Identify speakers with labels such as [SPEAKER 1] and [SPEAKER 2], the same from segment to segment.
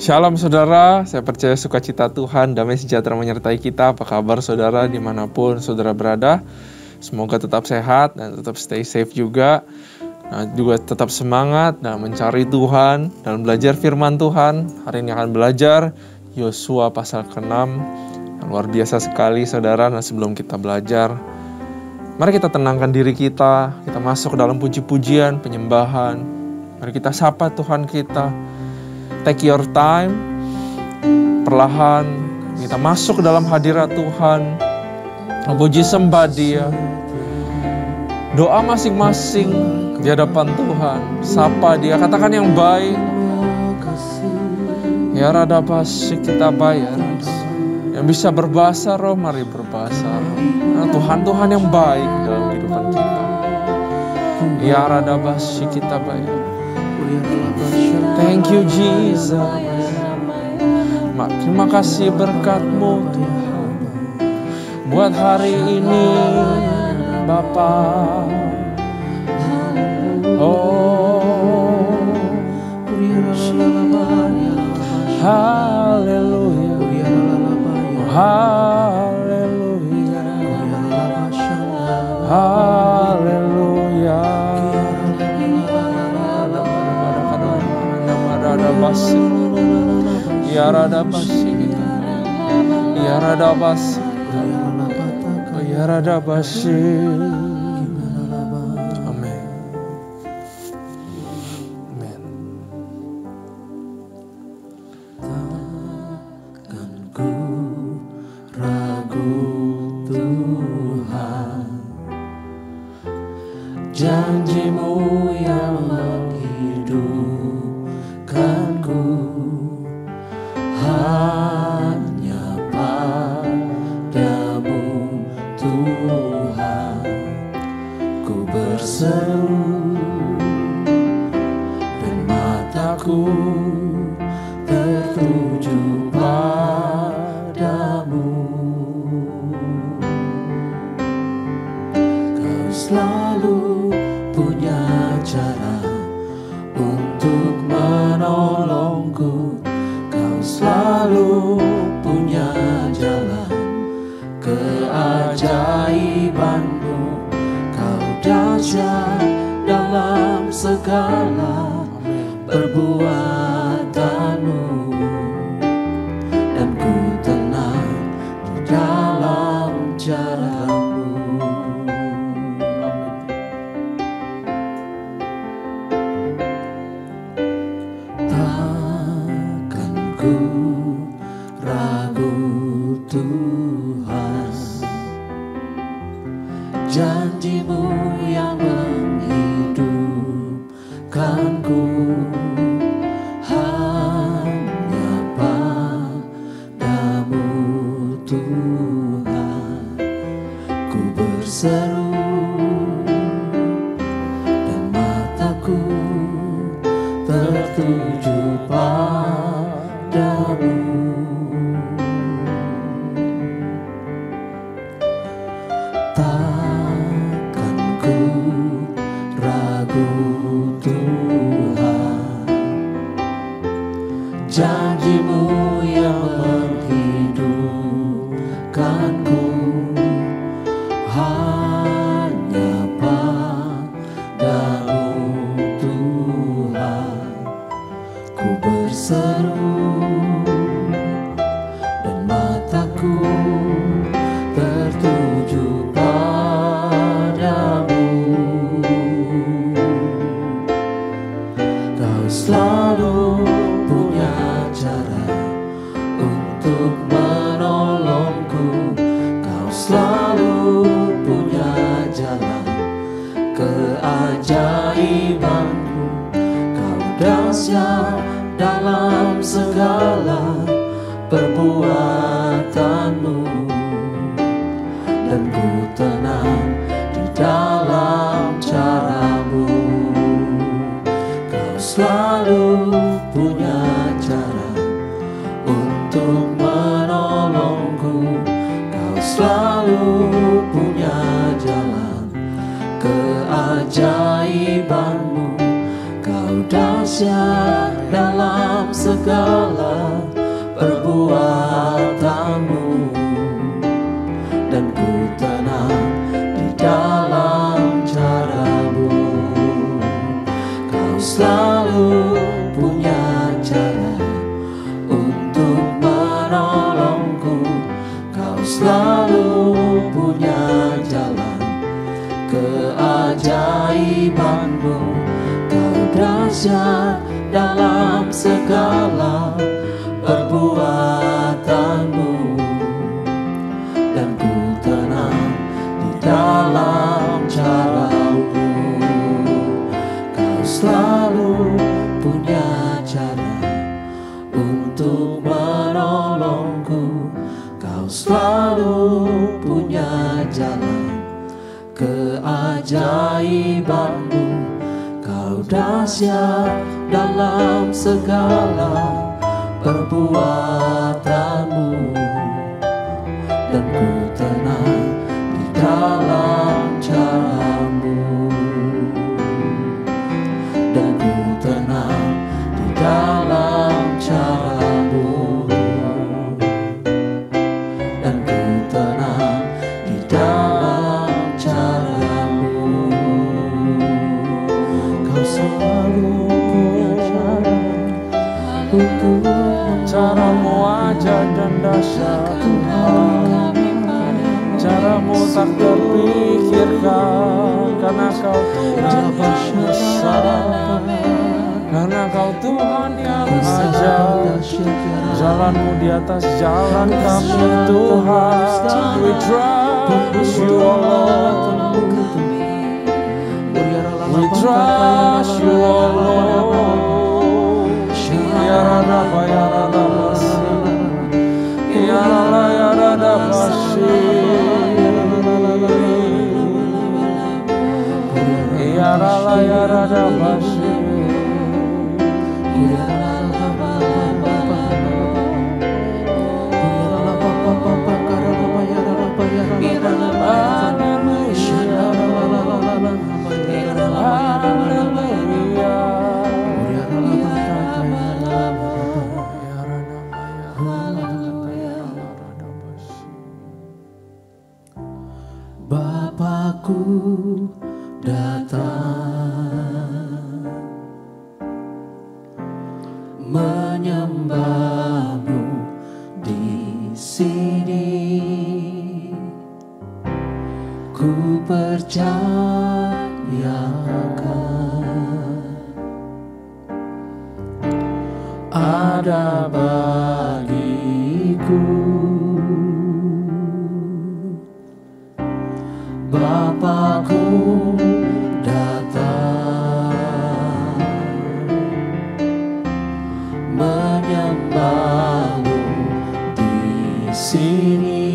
[SPEAKER 1] Shalom saudara, saya percaya sukacita Tuhan, damai sejahtera menyertai kita. Apa kabar saudara dimanapun saudara berada? Semoga tetap sehat dan tetap stay safe juga. Nah, juga tetap semangat dan mencari Tuhan dan belajar firman Tuhan. Hari ini akan belajar Yosua pasal ke-6. Luar biasa sekali saudara. Nah, sebelum kita belajar, mari kita tenangkan diri kita. Kita masuk ke dalam puji-pujian, penyembahan. Mari kita sapa Tuhan kita. Take your time, perlahan kita masuk ke dalam hadirat Tuhan, memuji sembah Dia. Doa masing-masing di hadapan Tuhan, sapa Dia, katakan yang baik. Ya radabasi kita bayar. Yang bisa berbahasa roh, mari berbahasa roh. Nah, Tuhan yang baik dalam kehidupan kita. Ya radabasi kita bayar. Thank you Jesus. Terima kasih berkat-Mu Tuhan buat hari ini Bapa. Oh, haleluya, haleluya, haleluya. Ya radabasi kita, ya radabasi, ya radabasi. Amin. Amin.
[SPEAKER 2] Takkan ku ragu Tuhan, janji-Mu yang menghidupkanku. Hanya padamu Tuhan ku berseru, dan mataku tertuju padamu. Kau selalu punya cara untuk menolongku. Selalu punya jalan keajaiban-Mu. Kau dahsyat dalam segala perbuatan-Mu, dan ku tenang di dalam cara-Mu. Ragu Tuhan, janji-Mu yang menghidupkanku. Hanya padamu Tuhan ku berseru, dan mataku tertuju padamu. Takkan ku ragu Tuhan, janji-Mu yang menghidupkanku. Hanya padamu Tuhan ku berseru, dan mataku tertuju padamu. Kau selalu punya cara untuk menolongku. Kau selalu punya jalan keajaiban-Mu. Kau dahsyat dalam segala perbuatan-Mu, dan ku tenang di dalam cara-Mu. Kau selalu punya cara untuk menolongku. Kau selalu punya jalan keajaiban-Mu. Kau dahsyat dalam dalam segala perbuatanmu, dan ku tenang di dalam caramu. Kau selalu punya cara untuk menolongku, kau selalu punya jalan keajaibanmu. Kau dahsyat dalam segala perbuatanmu, dan ku tenang di dalam caramu. Kau selalu punya cara untuk menolongku, kau selalu punya jalan keajaibanmu. Kau dahsyat dalam segala perbuatanmu, dan ku tenang di dalam caramu, dan ku tenang di dalam caramu, dan ku tenang di dalam caramu. Kau selalu punya cara untuk
[SPEAKER 1] Caramu ajaib dan dahsyat Tuhan, caramu tak terpikirkan, karena kau Tuhan yang besar, karena kau Tuhan yang ajaib. Jalanmu di atas jalan kami Tuhan. We trust you, O Lord. We trust you, O Lord. Yarada bayarada yarada yarada bashi yarada yarada bashi
[SPEAKER 2] Bapakku datang menyembahmu di sini. Ku percayakan ada bagiku. Bapakku datang menyembahmu di sini.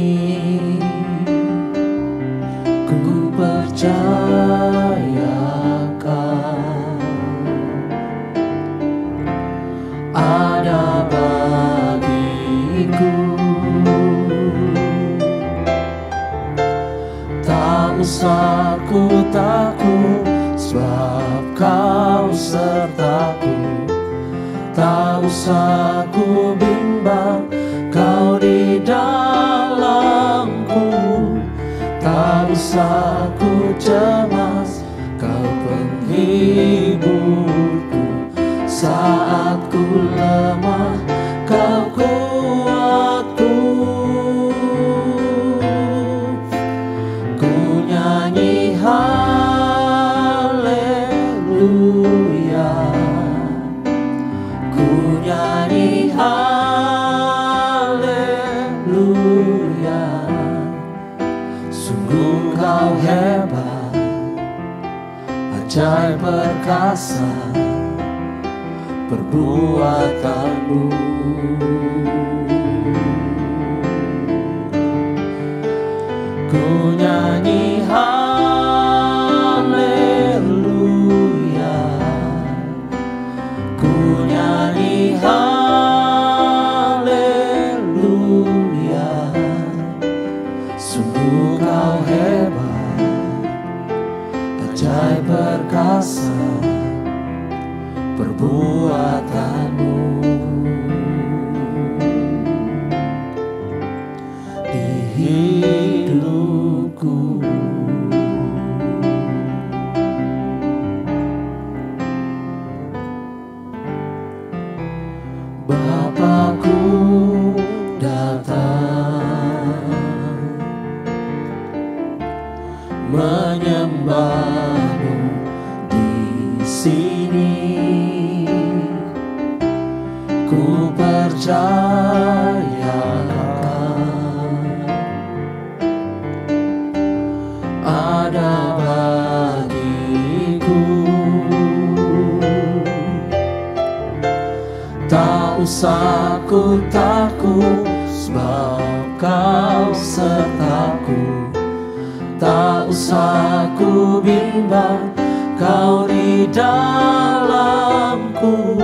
[SPEAKER 2] Ku percayakan ada bagiku. Tak usah ku takut, sebab kau sertaku. Tak usah ku bimbang, kau di dalamku. Tak usah ku cemas, kau penghiburku. Saat ku lemah, kau kuatku. Ku nyanyi haleluya, ku nyanyi haleluya. Sungguh kau hebat, ajaib perkasa perbuatanmu. Ku nyanyi haleluya, ku nyanyi haleluya. Sungguh kau hebat, ajaib perkasa perbuatanmu. Bapakku datang menyembahmu di sini. Ku percayakan ada bagiku. Tak usah ku takut, sebab kau sertaku. Tak usah ku bimbang, kau di dalamku.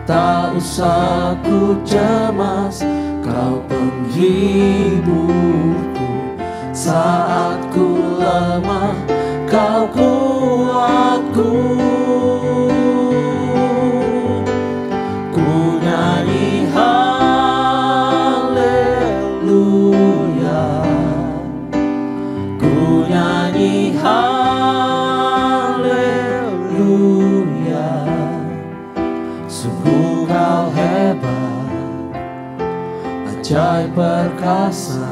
[SPEAKER 2] Tak usah ku cemas, kau penghiburku. Saat ku lemah, kau kuatku. Ku nyanyi haleluya, ku nyanyi haleluya. Sungguh kau hebat, ajaib perkasa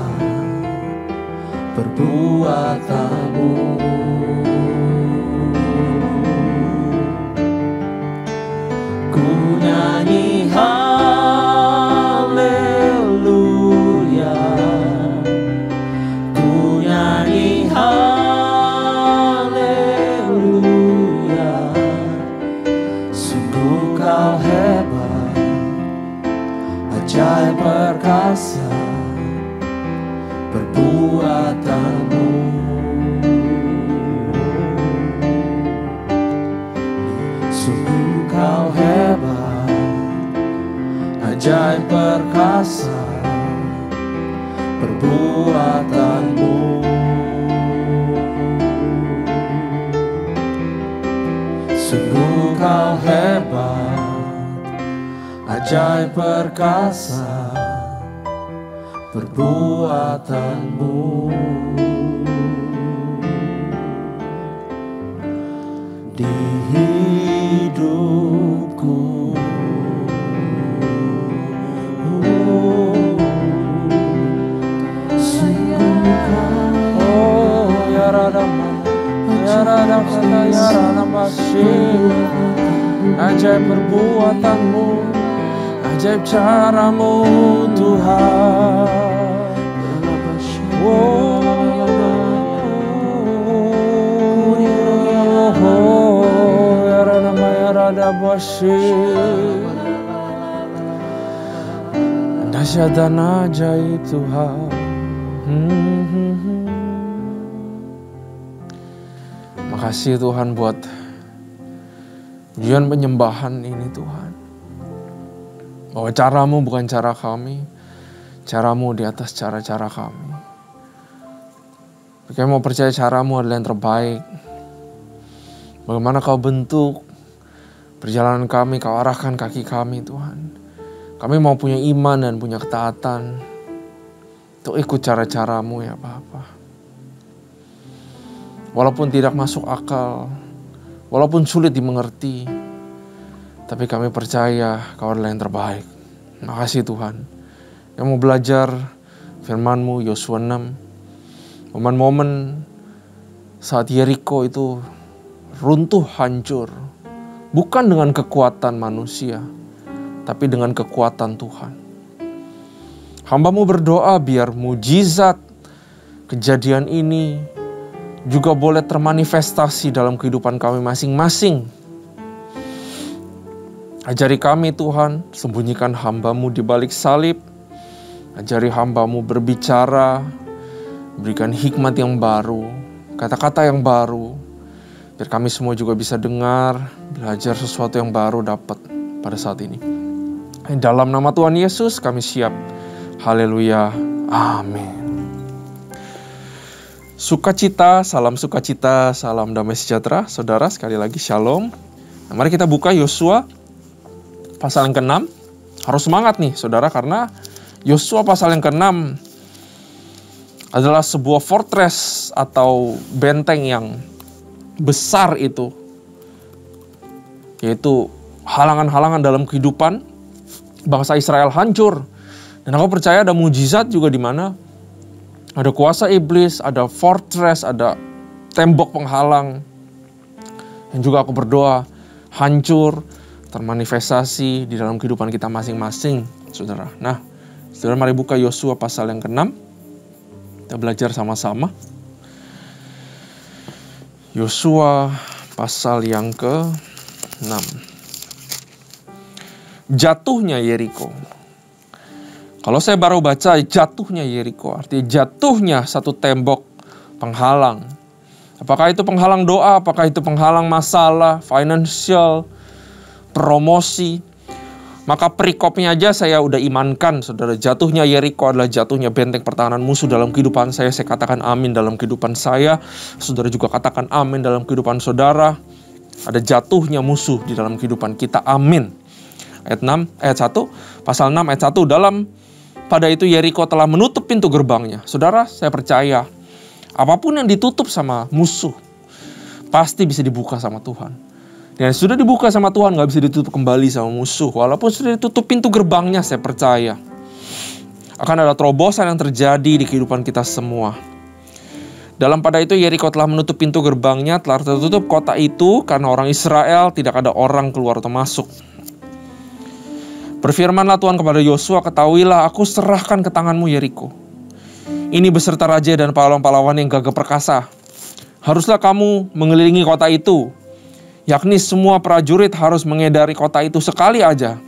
[SPEAKER 2] perbuatanmu. Ku nyanyi haleluya, ku nyanyi haleluya. Sungguh kau hebat, ajaib perkasa perbuatanmu. Sungguh kau hebat, ajaib perkasa perbuatanmu. Sungguh kau hebat, ajaib perkasa perbuatanmu. Di hidupku,
[SPEAKER 1] ajaib perbuatanmu, ajaib caramu Tuhan. Dahsyat dan ajaib Tuhan. Makasih Tuhan buat pujian penyembahan ini Tuhan. Bahwa caramu bukan cara kami, caramu di atas cara-cara kami. Kami mau percaya caramu adalah yang terbaik. Bagaimana kau bentuk perjalanan kami, kau arahkan kaki kami Tuhan. Kami mau punya iman dan punya ketaatan untuk ikut cara-caramu ya Bapa. Walaupun tidak masuk akal, walaupun sulit dimengerti, tapi kami percaya kau adalah yang terbaik. Makasih Tuhan. Kami mau belajar firman-Mu Yosua 6. Momen-momen saat Yeriko itu runtuh hancur. Bukan dengan kekuatan manusia, tapi dengan kekuatan Tuhan. Hamba-Mu berdoa biar mujizat kejadian ini juga boleh termanifestasi dalam kehidupan kami masing-masing. Ajari kami Tuhan, sembunyikan hamba-Mu di balik salib. Ajari hamba-Mu berbicara, berikan hikmat yang baru, kata-kata yang baru. Biar kami semua juga bisa dengar, belajar sesuatu yang baru dapat pada saat ini. Dalam nama Tuhan Yesus kami siap. Haleluya. Amin. Sukacita, salam damai sejahtera. Saudara, sekali lagi shalom. Nah, mari kita buka Yosua pasal yang ke-6. Harus semangat nih saudara, karena Yosua pasal yang ke-6 adalah sebuah fortress atau benteng yang besar itu. Yaitu halangan-halangan dalam kehidupan bangsa Israel hancur. Dan aku percaya ada mujizat juga di mana ada kuasa iblis, ada fortress, ada tembok penghalang. Dan juga aku berdoa hancur, termanifestasi di dalam kehidupan kita masing-masing, saudara. Nah, saudara mari buka Yosua pasal yang ke-6. Kita belajar sama-sama. Yosua pasal yang ke-6. Jatuhnya Yeriko. Kalau saya baru baca jatuhnya Yeriko, artinya jatuhnya satu tembok penghalang. Apakah itu penghalang doa, apakah itu penghalang masalah, financial, promosi. Maka perikopnya aja saya udah imankan, saudara. Jatuhnya Yeriko adalah jatuhnya benteng pertahanan musuh dalam kehidupan saya. Saya katakan amin dalam kehidupan saya. Saudara juga katakan amin dalam kehidupan saudara. Ada jatuhnya musuh di dalam kehidupan kita. Amin. Ayat 1, pasal 6 ayat 1. Pada itu Yeriko telah menutup pintu gerbangnya. Saudara, saya percaya apapun yang ditutup sama musuh pasti bisa dibuka sama Tuhan. Dan sudah dibuka sama Tuhan, gak bisa ditutup kembali sama musuh. Walaupun sudah ditutup pintu gerbangnya, saya percaya akan ada terobosan yang terjadi di kehidupan kita semua. Dalam pada itu Yeriko telah menutup pintu gerbangnya, telah tertutup kota itu karena orang Israel, tidak ada orang keluar atau masuk. Berfirmanlah Tuhan kepada Yosua, ketahuilah aku serahkan ke tanganmu Yeriko. Ini beserta raja dan pahlawan-pahlawan yang gagah perkasa. Haruslah kamu mengelilingi kota itu, yakni semua prajurit harus mengedari kota itu sekali aja.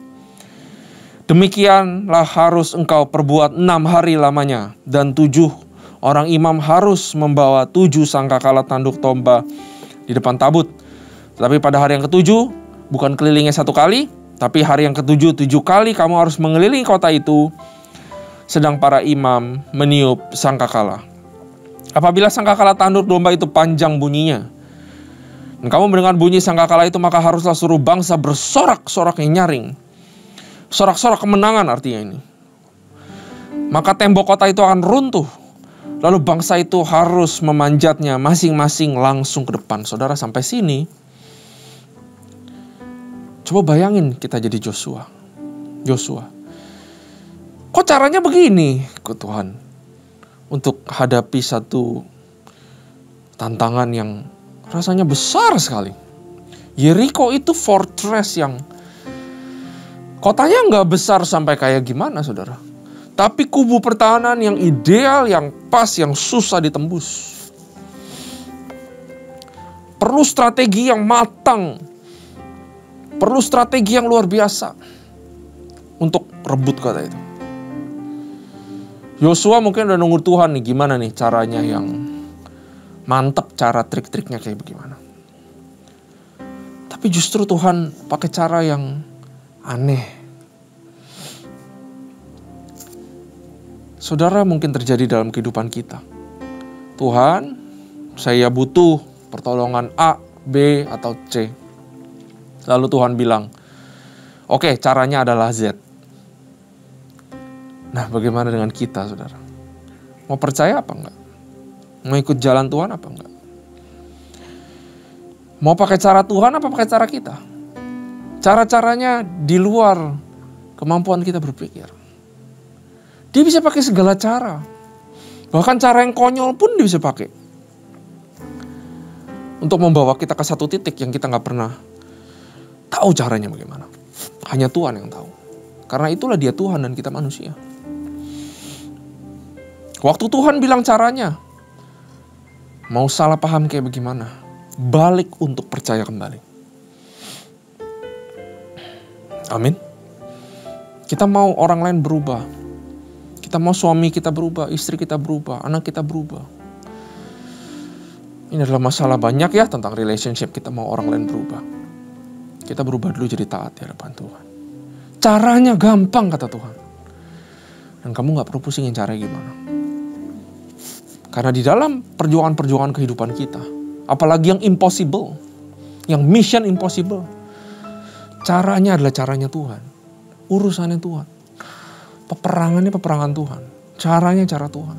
[SPEAKER 1] Demikianlah harus engkau perbuat 6 hari lamanya. Dan 7 orang imam harus membawa 7 sangkakala tanduk domba di depan tabut. Tetapi pada hari yang ke-7, bukan kelilingnya 1 kali, tapi hari yang ke-7, 7 kali kamu harus mengelilingi kota itu, sedang para imam meniup sangkakala. Apabila sangkakala tanduk domba itu panjang bunyinya, dan kamu mendengar bunyi sangkakala itu, maka haruslah suruh bangsa bersorak-sorak yang nyaring. Sorak-sorak kemenangan artinya ini. Maka tembok kota itu akan runtuh. Lalu bangsa itu harus memanjatnya masing-masing langsung ke depan. Saudara, sampai sini, coba bayangin kita jadi Yosua. Kok caranya begini ke Tuhan? Untuk hadapi satu tantangan yang rasanya besar sekali. Yeriko itu fortress yang kotanya nggak besar sampai kayak gimana, saudara. Tapi kubu pertahanan yang ideal, yang pas, yang susah ditembus. Perlu strategi yang matang. Perlu strategi yang luar biasa untuk rebut kota itu. Yosua mungkin udah nunggu Tuhan nih, gimana nih caranya yang mantap, cara trik-triknya kayak bagaimana. Tapi justru Tuhan pakai cara yang aneh. Saudara, mungkin terjadi dalam kehidupan kita. Tuhan, saya butuh pertolongan A, B, atau C. Lalu Tuhan bilang, oke, caranya adalah Z. Nah, bagaimana dengan kita, saudara? Mau percaya apa enggak? Mau ikut jalan Tuhan apa enggak? Mau pakai cara Tuhan apa pakai cara kita? Cara-caranya di luar kemampuan kita berpikir. Dia bisa pakai segala cara. Bahkan cara yang konyol pun dia bisa pakai. Untuk membawa kita ke satu titik yang kita gak pernah tahu caranya bagaimana. Hanya Tuhan yang tahu. Karena itulah dia Tuhan dan kita manusia. Waktu Tuhan bilang caranya, mau salah paham kayak bagaimana, balik untuk percaya kembali. Amin. Kita mau orang lain berubah. Kita mau suami kita berubah, istri kita berubah, anak kita berubah. Ini adalah masalah banyak ya tentang relationship. Kita mau orang lain berubah. Kita berubah dulu jadi taat di hadapan Tuhan. Caranya gampang kata Tuhan. Dan kamu gak perlu pusingin caranya gimana. Karena di dalam perjuangan-perjuangan kehidupan kita, apalagi yang impossible, yang mission impossible, caranya adalah caranya Tuhan. Urusannya Tuhan. Peperangannya peperangan Tuhan. Caranya cara Tuhan.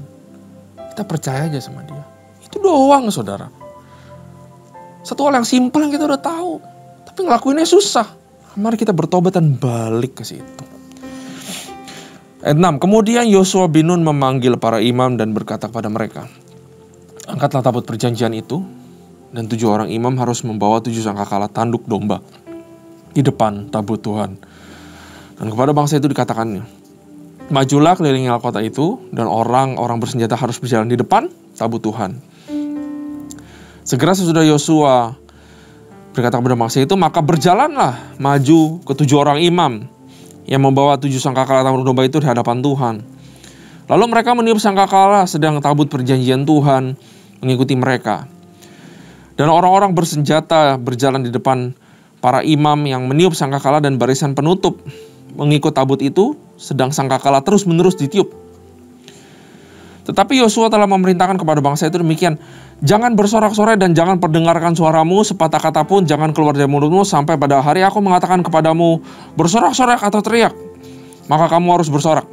[SPEAKER 1] Kita percaya aja sama dia. Itu doang, saudara. Satu hal yang simpel yang kita udah tahu. Tapi ngelakuinnya susah. Mari kita bertobat dan balik ke situ. Ayat 6, kemudian Yosua bin Nun memanggil para imam dan berkata kepada mereka, angkatlah tabut perjanjian itu, dan 7 orang imam harus membawa 7 sangkakala tanduk domba di depan tabut Tuhan. Dan kepada bangsa itu dikatakannya, majulah kelilingi kota itu, dan orang-orang bersenjata harus berjalan di depan tabut Tuhan. Segera sesudah Yosua berkata kepada bangsa itu, maka berjalanlah maju ke 7 orang imam yang membawa 7 sangkakala tanduk domba itu di hadapan Tuhan. Lalu mereka meniup sangkakala, sedang tabut perjanjian Tuhan mengikuti mereka. Dan orang-orang bersenjata berjalan di depan para imam yang meniup sangkakala, dan barisan penutup mengikut tabut itu, sedang sangkakala terus-menerus ditiup. Tetapi Yosua telah memerintahkan kepada bangsa itu demikian, jangan bersorak-sorai dan jangan perdengarkan suaramu, sepatah kata pun jangan keluar dari mulutmu, sampai pada hari aku mengatakan kepadamu, bersorak-sorak atau teriak, maka kamu harus bersorak.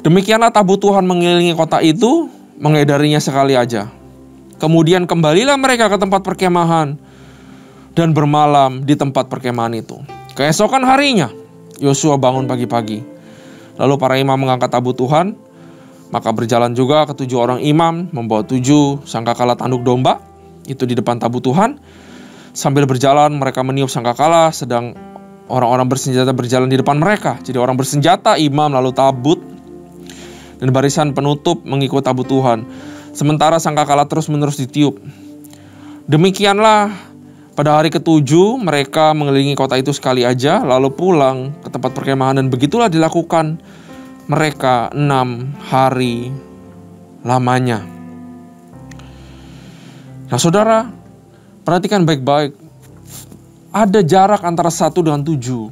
[SPEAKER 1] Demikianlah tabut Tuhan mengelilingi kota itu, mengedarinya sekali aja. Kemudian kembalilah mereka ke tempat perkemahan dan bermalam di tempat perkemahan itu. Keesokan harinya, Yosua bangun pagi-pagi. Lalu para imam mengangkat tabut Tuhan. Maka berjalan juga ke 7 orang imam, membawa 7 sangkakala tanduk domba itu di depan tabut Tuhan. Sambil berjalan mereka meniup sangkakala, sedang orang-orang bersenjata berjalan di depan mereka. Jadi orang bersenjata, imam, lalu tabut, dan barisan penutup mengikut tabut Tuhan. Sementara sangkakala terus-menerus ditiup. Demikianlah pada hari ke-7 mereka mengelilingi kota itu sekali aja, lalu pulang ke tempat perkemahan, dan begitulah dilakukan mereka 6 hari lamanya. Nah saudara, perhatikan baik-baik. Ada jarak antara 1 dengan 7.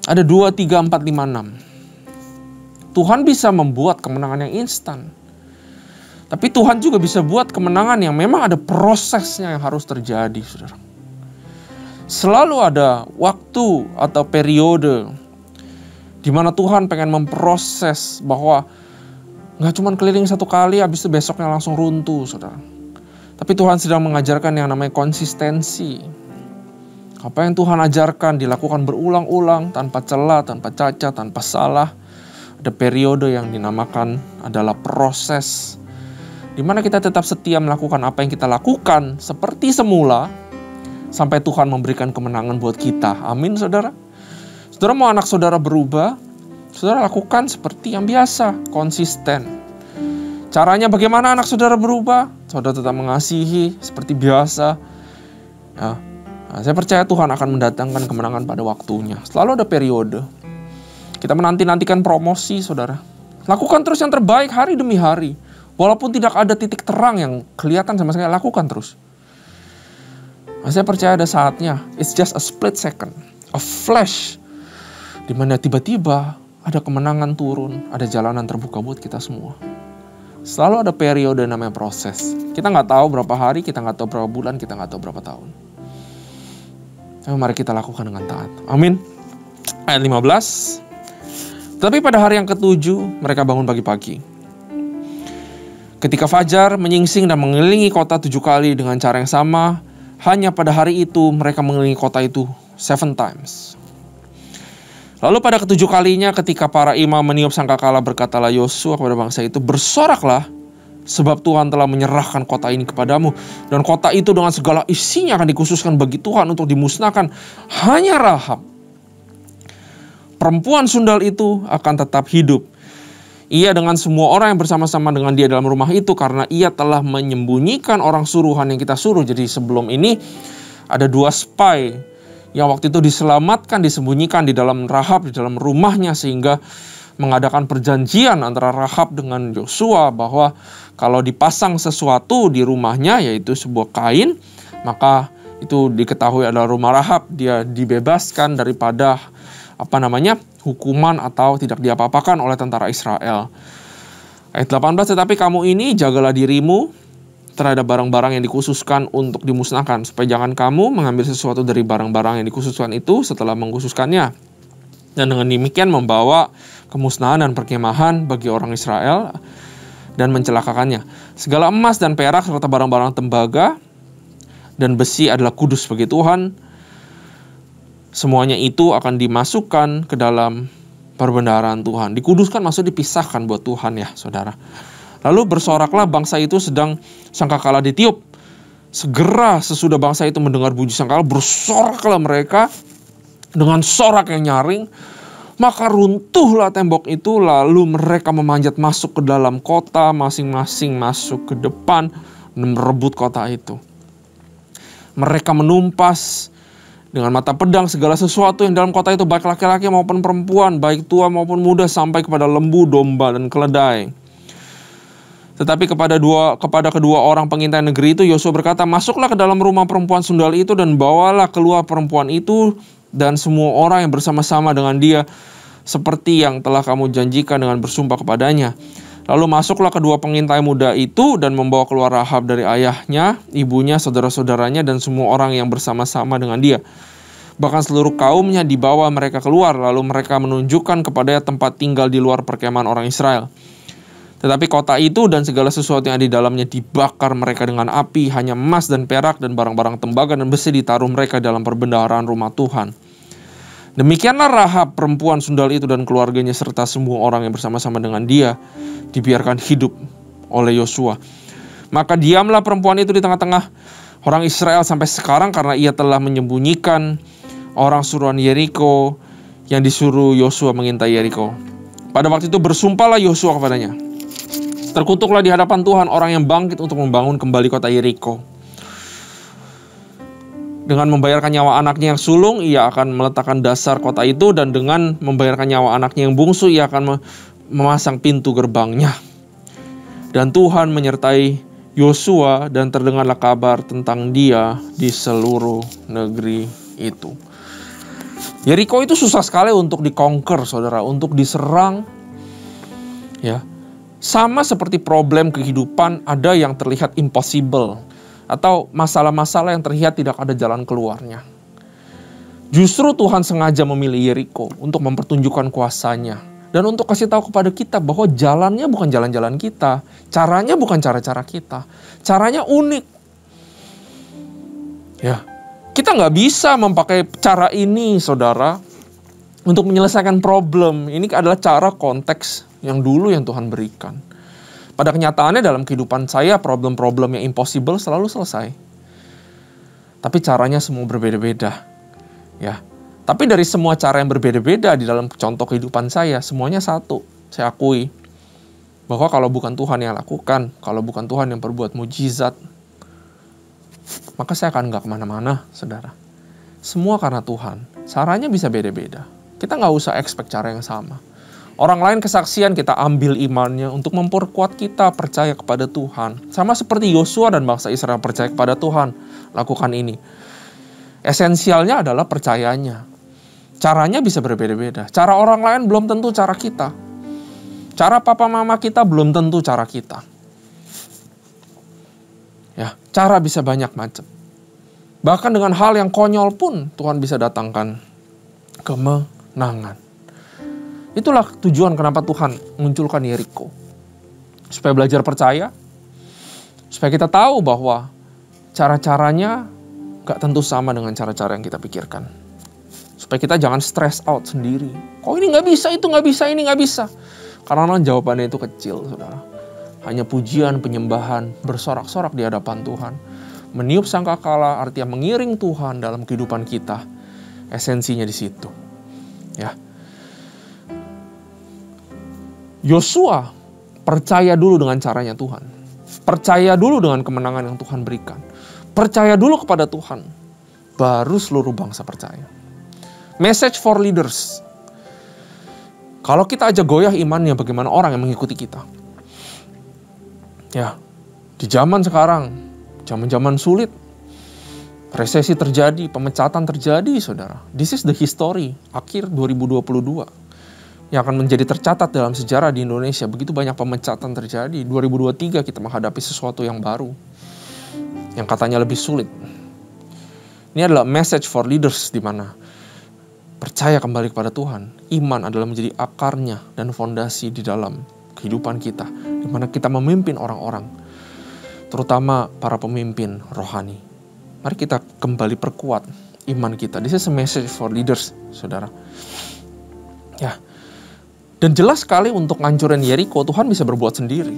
[SPEAKER 1] Ada 2, 3, 4, 5, 6. Tuhan bisa membuat kemenangan yang instan. Tapi Tuhan juga bisa buat kemenangan yang memang ada prosesnya yang harus terjadi, saudara. Selalu ada waktu atau periode di mana Tuhan pengen memproses bahwa nggak cuma keliling 1 kali, habis itu besoknya langsung runtuh, saudara. Tapi Tuhan sedang mengajarkan yang namanya konsistensi. Apa yang Tuhan ajarkan dilakukan berulang-ulang, tanpa celah, tanpa cacat, tanpa salah. Ada periode yang dinamakan adalah proses, di mana kita tetap setia melakukan apa yang kita lakukan seperti semula, sampai Tuhan memberikan kemenangan buat kita. Amin, saudara. Saudara mau anak saudara berubah, saudara lakukan seperti yang biasa, konsisten. Caranya bagaimana anak saudara berubah? Saudara tetap mengasihi seperti biasa. Ya, saya percaya Tuhan akan mendatangkan kemenangan pada waktunya. Selalu ada periode. Kita menanti-nantikan promosi, saudara. Lakukan terus yang terbaik hari demi hari. Walaupun tidak ada titik terang yang kelihatan sama sekali, lakukan terus. Saya percaya ada saatnya, it's just a split second, a flash, di mana tiba-tiba ada kemenangan turun, ada jalanan terbuka buat kita semua. Selalu ada periode namanya proses. Kita nggak tahu berapa hari, kita nggak tahu berapa bulan, kita nggak tahu berapa tahun. Tapi mari kita lakukan dengan taat. Amin. Ayat 15. Tapi pada hari yang ke-7, mereka bangun pagi-pagi. Ketika fajar menyingsing dan mengelilingi kota 7 kali dengan cara yang sama, hanya pada hari itu mereka mengelilingi kota itu 7 times. Lalu pada ke-7 kalinya ketika para imam meniup sangkakala, berkatalah Yosua kepada bangsa itu, bersoraklah, sebab Tuhan telah menyerahkan kota ini kepadamu, dan kota itu dengan segala isinya akan dikhususkan bagi Tuhan untuk dimusnahkan. Hanya Rahab, perempuan sundal itu, akan tetap hidup. Ia dengan semua orang yang bersama-sama dengan dia dalam rumah itu, karena ia telah menyembunyikan orang suruhan yang kita suruh. Jadi sebelum ini ada 2 spy yang waktu itu diselamatkan, disembunyikan di dalam Rahab, di dalam rumahnya, sehingga mengadakan perjanjian antara Rahab dengan Yosua bahwa kalau dipasang sesuatu di rumahnya, yaitu sebuah kain, maka itu diketahui adalah rumah Rahab. Dia dibebaskan daripada hukuman atau tidak diapa-apakan oleh tentara Israel. Ayat 18, tetapi kamu ini jagalah dirimu terhadap barang-barang yang dikhususkan untuk dimusnahkan, supaya jangan kamu mengambil sesuatu dari barang-barang yang dikhususkan itu setelah mengkhususkannya, dan dengan demikian membawa kemusnahan dan perkemahan bagi orang Israel dan mencelakakannya. Segala emas dan perak serta barang-barang tembaga dan besi adalah kudus bagi Tuhan. Semuanya itu akan dimasukkan ke dalam perbendaharaan Tuhan. Dikuduskan maksud dipisahkan buat Tuhan ya saudara. Lalu bersoraklah bangsa itu sedang sangkakala ditiup. Segera sesudah bangsa itu mendengar bunyi sangkakala, bersoraklah mereka dengan sorak yang nyaring. Maka runtuhlah tembok itu, lalu mereka memanjat masuk ke dalam kota, masing-masing masuk ke depan dan merebut kota itu. Mereka menumpas dengan mata pedang segala sesuatu yang dalam kota itu, baik laki-laki maupun perempuan, baik tua maupun muda, sampai kepada lembu, domba, dan keledai. Tetapi kepada kedua orang pengintai negeri itu, Yosua berkata, masuklah ke dalam rumah perempuan sundal itu dan bawalah keluar perempuan itu dan semua orang yang bersama-sama dengan dia, seperti yang telah kamu janjikan dengan bersumpah kepadanya. Lalu masuklah kedua pengintai muda itu dan membawa keluar Rahab dari ayahnya, ibunya, saudara-saudaranya, dan semua orang yang bersama-sama dengan dia. Bahkan seluruh kaumnya dibawa mereka keluar, lalu mereka menunjukkan kepadanya tempat tinggal di luar perkemahan orang Israel. Tetapi kota itu dan segala sesuatu yang ada di dalamnya dibakar mereka dengan api, hanya emas dan perak dan barang-barang tembaga dan besi ditaruh mereka dalam perbendaharaan rumah Tuhan. Demikianlah Rahab perempuan sundal itu dan keluarganya serta semua orang yang bersama-sama dengan dia dibiarkan hidup oleh Yosua. Maka diamlah perempuan itu di tengah-tengah orang Israel sampai sekarang, karena ia telah menyembunyikan orang suruhan Yeriko yang disuruh Yosua mengintai Yeriko. Pada waktu itu bersumpahlah Yosua kepadanya, terkutuklah di hadapan Tuhan orang yang bangkit untuk membangun kembali kota Yeriko. Dengan membayarkan nyawa anaknya yang sulung, ia akan meletakkan dasar kota itu, dan dengan membayarkan nyawa anaknya yang bungsu, ia akan memasang pintu gerbangnya. Dan Tuhan menyertai Yosua, dan terdengarlah kabar tentang dia di seluruh negeri itu. Yeriko itu susah sekali untuk dikonquer, saudara, untuk diserang. Ya, sama seperti problem kehidupan, ada yang terlihat impossible, atau masalah-masalah yang terlihat tidak ada jalan keluarnya. Justru Tuhan sengaja memilih Yeriko untuk mempertunjukkan kuasanya, dan untuk kasih tahu kepada kita bahwa jalannya bukan jalan-jalan kita, caranya bukan cara-cara kita, caranya unik. Ya, kita nggak bisa memakai cara ini, saudara, untuk menyelesaikan problem. Ini adalah cara konteks yang dulu yang Tuhan berikan. Pada kenyataannya dalam kehidupan saya, problem-problem yang impossible selalu selesai. Tapi caranya semua berbeda-beda. Ya. Tapi dari semua cara yang berbeda-beda di dalam contoh kehidupan saya, semuanya satu. Saya akui bahwa kalau bukan Tuhan yang lakukan, kalau bukan Tuhan yang berbuat mujizat, maka saya akan nggak kemana-mana, saudara. Semua karena Tuhan. Caranya bisa beda-beda. Kita nggak usah expect cara yang sama. Orang lain kesaksian, kita ambil imannya untuk memperkuat kita percaya kepada Tuhan. Sama seperti Yosua dan bangsa Israel percaya kepada Tuhan. Lakukan ini. Esensialnya adalah percayanya. Caranya bisa berbeda-beda. Cara orang lain belum tentu cara kita. Cara papa mama kita belum tentu cara kita. Ya, cara bisa banyak macam. Bahkan dengan hal yang konyol pun Tuhan bisa datangkan kemenangan. Itulah tujuan kenapa Tuhan munculkan Yeriko. Supaya belajar percaya. Supaya kita tahu bahwa cara-caranya gak tentu sama dengan cara-cara yang kita pikirkan. Supaya kita jangan stress out sendiri. Kok ini gak bisa, itu gak bisa, ini gak bisa. Karena jawabannya itu kecil, saudara. Hanya pujian, penyembahan, bersorak-sorak di hadapan Tuhan. Meniup sangkakala artinya mengiring Tuhan dalam kehidupan kita. Esensinya di situ. Ya. Yosua percaya dulu dengan caranya Tuhan. Percaya dulu dengan kemenangan yang Tuhan berikan. Percaya dulu kepada Tuhan. Baru seluruh bangsa percaya. Message for leaders. Kalau kita aja goyah imannya, bagaimana orang yang mengikuti kita? Ya, di zaman sekarang, zaman-zaman sulit, resesi terjadi, pemecatan terjadi, saudara. This is the history, akhir 2022. Yang akan menjadi tercatat dalam sejarah di Indonesia. Begitu banyak pemecatan terjadi. 2023 kita menghadapi sesuatu yang baru. Yang katanya lebih sulit. Ini adalah message for leaders, di mana percaya kembali kepada Tuhan. Iman adalah menjadi akarnya dan fondasi di dalam kehidupan kita. Di mana kita memimpin orang-orang. Terutama para pemimpin rohani. Mari kita kembali perkuat iman kita. This is a message for leaders, saudara. Ya. Dan jelas sekali untuk ngancurin Yeriko, Tuhan bisa berbuat sendiri.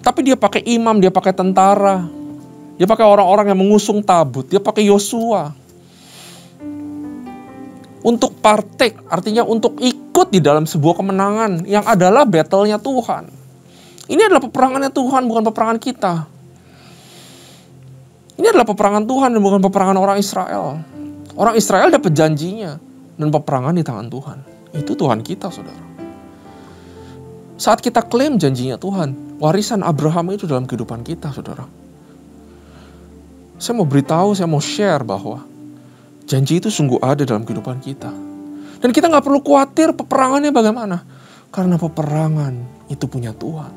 [SPEAKER 1] Tapi dia pakai imam, dia pakai tentara, dia pakai orang-orang yang mengusung tabut, dia pakai Yosua. Untuk partake, artinya untuk ikut di dalam sebuah kemenangan yang adalah battle-nya Tuhan. Ini adalah peperangannya Tuhan, bukan peperangan kita. Ini adalah peperangan Tuhan dan bukan peperangan orang Israel. Orang Israel dapat janjinya dan peperangan di tangan Tuhan. Itu Tuhan kita, saudara. Saat kita klaim janjinya Tuhan, warisan Abraham itu dalam kehidupan kita, saudara. Saya mau beritahu, saya mau share bahwa janji itu sungguh ada dalam kehidupan kita. Dan kita gak perlu khawatir peperangannya bagaimana. Karena peperangan itu punya Tuhan.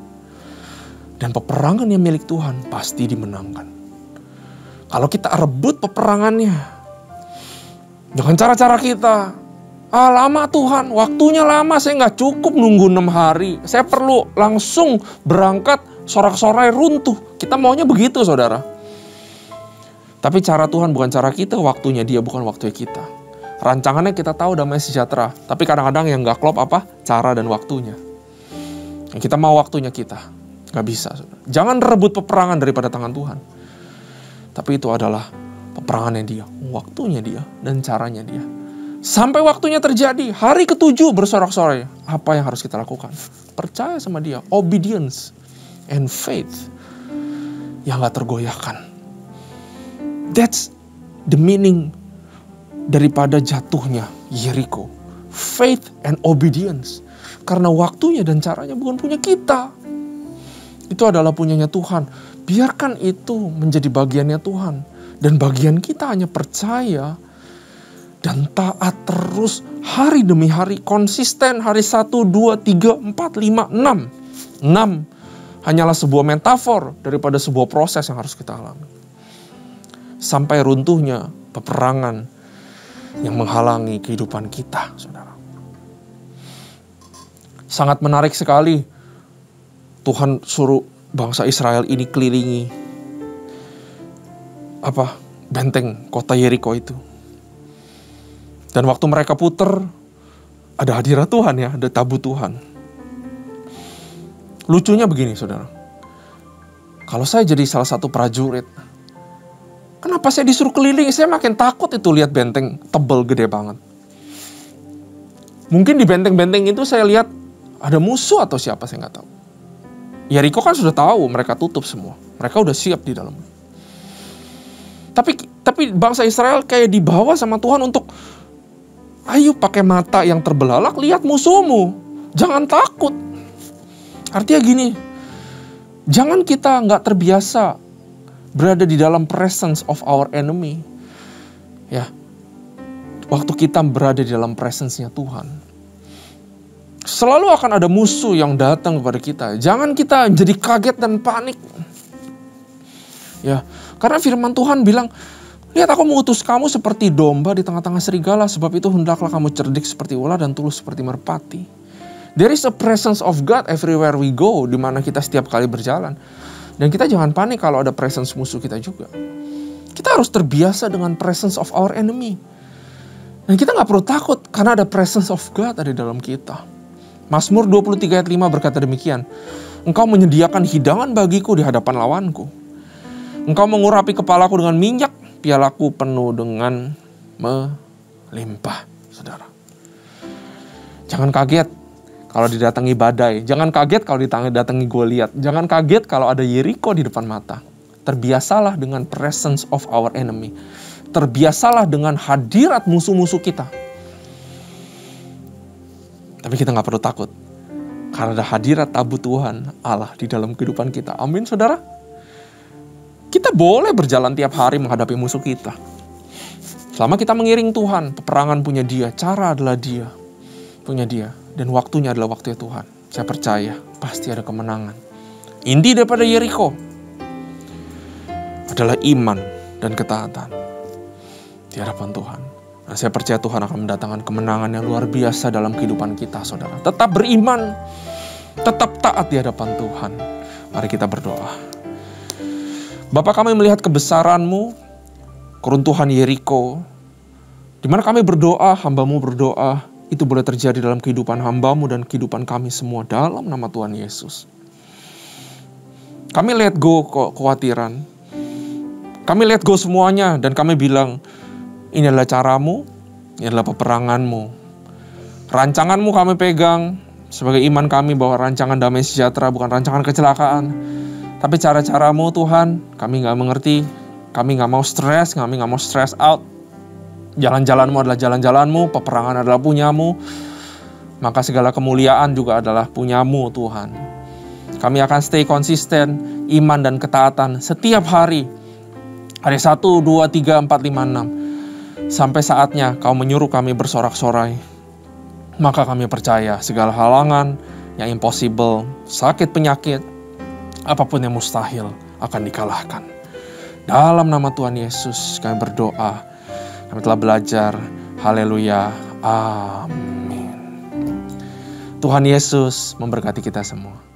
[SPEAKER 1] Dan peperangan yang milik Tuhan pasti dimenangkan. Kalau kita rebut peperangannya dengan cara-cara kita, lama Tuhan, waktunya lama, saya gak cukup nunggu 6 hari. Saya perlu langsung berangkat, sorak-sorai runtuh. Kita maunya begitu, saudara. Tapi cara Tuhan bukan cara kita, waktunya Dia bukan waktunya kita. Rancangannya kita tahu damai sejahtera, tapi kadang-kadang yang gak klop apa? Cara dan waktunya. Yang kita mau waktunya kita, gak bisa. Saudara. Jangan rebut peperangan daripada tangan Tuhan. Tapi itu adalah peperangannya Dia, waktunya Dia, dan caranya Dia. Sampai waktunya terjadi, hari ke-7 bersorak-sorai. Apa yang harus kita lakukan? Percaya sama Dia, obedience and faith yang gak tergoyahkan. That's the meaning daripada jatuhnya Yeriko. Faith and obedience. Karena waktunya dan caranya bukan punya kita. Itu adalah punyanya Tuhan. Biarkan itu menjadi bagiannya Tuhan. Dan bagian kita hanya percaya dan taat terus hari demi hari. Konsisten hari 1, 2, 3, 4, 5, 6. 6 hanyalah sebuah metafor daripada sebuah proses yang harus kita alami. Sampai runtuhnya peperangan yang menghalangi kehidupan kita, saudara. Sangat menarik sekali. Tuhan suruh bangsa Israel ini kelilingi benteng kota Yeriko itu. Dan waktu mereka puter, ada hadirat Tuhan ya, ada tabut Tuhan. Lucunya begini, saudara. Kalau saya jadi salah satu prajurit, kenapa saya disuruh keliling? Saya makin takut itu lihat benteng tebel gede banget. Mungkin di benteng-benteng itu saya lihat ada musuh atau siapa, saya nggak tahu. Yeriko kan sudah tahu, mereka tutup semua. Mereka udah siap di dalam. Tapi bangsa Israel kayak dibawa sama Tuhan untuk, ayo pakai mata yang terbelalak, lihat musuhmu. Jangan takut. Artinya gini, jangan kita nggak terbiasa berada di dalam presence of our enemy. Ya, waktu kita berada di dalam presence-nya Tuhan, selalu akan ada musuh yang datang kepada kita. Jangan kita jadi kaget dan panik. Ya, karena firman Tuhan bilang, lihat aku mengutus kamu seperti domba di tengah-tengah serigala. Sebab itu hendaklah kamu cerdik seperti ular dan tulus seperti merpati. There is a presence of God everywhere we go, di mana kita setiap kali berjalan. Dan kita jangan panik kalau ada presence musuh kita juga. Kita harus terbiasa dengan presence of our enemy. Dan kita gak perlu takut karena ada presence of God ada di dalam kita. Mazmur 23 ayat 5 berkata demikian. Engkau menyediakan hidangan bagiku di hadapan lawanku. Engkau mengurapi kepalaku dengan minyak, pialaku penuh dengan melimpah. Saudara, jangan kaget kalau didatangi badai. Jangan kaget kalau didatangi Goliat. Jangan kaget kalau ada Yeriko di depan mata. Terbiasalah dengan presence of our enemy. Terbiasalah dengan hadirat musuh-musuh kita. Tapi kita gak perlu takut. Karena ada hadirat tabut Tuhan Allah di dalam kehidupan kita. Amin, saudara. Kita boleh berjalan tiap hari menghadapi musuh kita. Selama kita mengiring Tuhan, peperangan punya Dia, cara adalah Dia, punya Dia. Dan waktunya adalah waktunya Tuhan. Saya percaya pasti ada kemenangan. Inti daripada Yeriko adalah iman dan ketaatan di hadapan Tuhan. Nah, saya percaya Tuhan akan mendatangkan kemenangan yang luar biasa dalam kehidupan kita, saudara. Tetap beriman, tetap taat di hadapan Tuhan. Mari kita berdoa. Bapa, kami melihat kebesaran-Mu, keruntuhan Yeriko, Di mana kami berdoa, hamba-Mu berdoa, itu boleh terjadi dalam kehidupan hamba-Mu dan kehidupan kami semua dalam nama Tuhan Yesus. Kami let go kekhawatiran. Kami let go semuanya dan kami bilang, ini adalah caramu, ini adalah peperanganmu. Rancanganmu kami pegang sebagai iman kami bahwa rancangan damai sejahtera bukan rancangan kecelakaan. Tapi cara-caramu Tuhan, kami gak mengerti. Kami gak mau stres, kami gak mau stress out. Jalan-jalanmu adalah jalan-jalanmu, peperangan adalah punyamu. Maka segala kemuliaan juga adalah punyamu Tuhan. Kami akan stay konsisten, iman dan ketaatan setiap hari. Hari 1, 2, 3, 4, 5, 6. Sampai saatnya kau menyuruh kami bersorak-sorai. Maka kami percaya segala halangan yang impossible, sakit penyakit, apapun yang mustahil akan dikalahkan. Dalam nama Tuhan Yesus kami berdoa. Kami telah belajar. Haleluya. Amin. Tuhan Yesus memberkati kita semua.